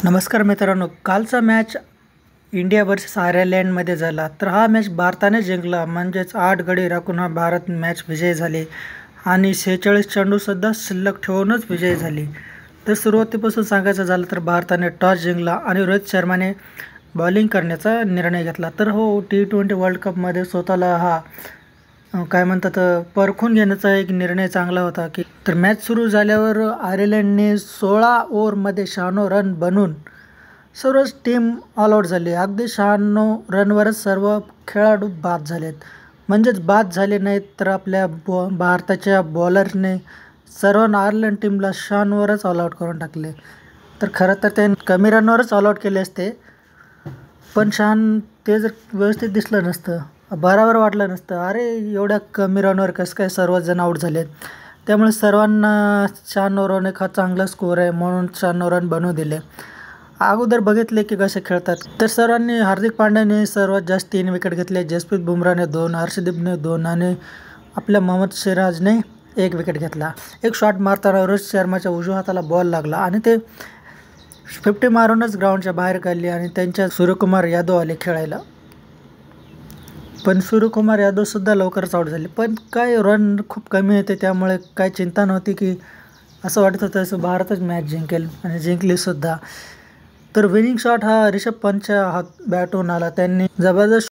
नमस्कार मित्रांनो, कालचा मॅच इंडिया वर्सेस आयर्लंडमध्ये झाला. तर हा मॅच भारताने जिंकला, म्हणजेच 8 गडी राखून हा भारत मॅच विजयी झाले आणि 46 चेंडूसुद्धा शिल्लक ठेवूनच विजयी झाली. तर सुरुवातीपासून सांगायचं झालं तर भारताने टॉस जिंकला आणि रोहित शर्माने बॉलिंग करण्याचा निर्णय घेतला. तर T20 वर्ल्ड कपमध्ये स्वतःला हा काय म्हणतात परखून घेण्याचा एक निर्णय चांगला होता की तर मॅच सुरू झाल्यावर आयर्लंडने 16 ओव्हरमध्ये 96 रन बनवून सर्वच टीम ऑल आऊट झाली. अगदी 96 रनवरच सर्व खेळाडू बाद झालेत. म्हणजेच बाद झाले नाहीत तर आपल्या भारताच्या बॉलरने सर्व आयर्लंड टीमला 96 वरच ऑल आऊट करून टाकले. तर खरं तर ते कमी रनवरच ऑल आऊट केले असते, पण ते जर व्यवस्थित दिसलं नसतं, बरोबर वाटलं नसतं, अरे एवढ्या कमी रनवर कसं काय सर्वजण आऊट झालेत. त्यामुळे सर्वांना 96 रन एक हा चांगला स्कोअर आहे म्हणून 96 रन बनवू दिले. अगोदर बघितले की कसे खेळतात. तर सर्वांनी हार्दिक पांड्याने सर्वात जास्त 3 विकेट घेतले, जसप्रीत बुमराहने 2, हर्षदीपने 2 आणि आपल्या मोहम्मद सिराजने 1 विकेट घेतला. एक शॉट मारताना रोहित शर्माच्या उजव्या हाताला बॉल लागला आणि ते 50 मारूनच ग्राउंडच्या बाहेर काढली आणि त्यांच्या सूर्यकुमार यादव आले खेळायला. पण सूर्यकुमार यादवसुद्धा लवकरच आऊट झाले. पण काय रन खूप कमी होते, त्यामुळे काय चिंता नव्हती की असं वाटत होतं असं भारतच मॅच जिंकेल आणि जिंकलीसुद्धा. तर विनिंग शॉट हा रिषभ पंतच्या बॅटहून आला. त्यांनी जबरदस्त